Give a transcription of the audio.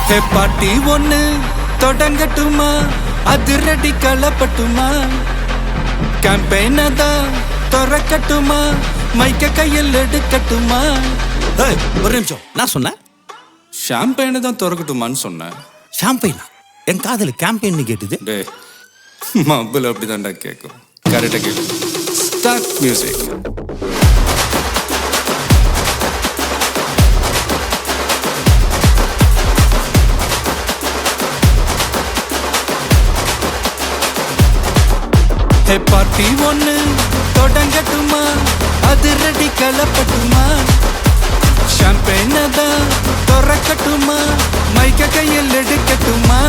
ஹே பாட்டி ஒண்ணு தொடங்கட்டுமா, அதிரடி களப்பட்டுமா, கேம்பெயின தான் திறக்கட்டுமா, மைக்க கையில் எடுக்கட்டுமா. ஒரு நிமிஷம், நான் சொன்னேன் ஷாம்பெயினை தான் திறக்கட்டுமான்னு சொன்னேன். ஷாம்பெயினா? என் காதல் கேம்பெயின் கேட்டுது. டே மப்பிள் அப்படிதான்டா கேட்கும். கரெக்டாக கேட்கு. Start music. ஹே பார்ட்டி ஒண்ணு தொடங்கட்டுமா, அதிரடி களப்பட்டுமா, ஷாம்பெயினை தான் திறக்கட்டுமா, மைக்க கையில் எடுக்கட்டுமா.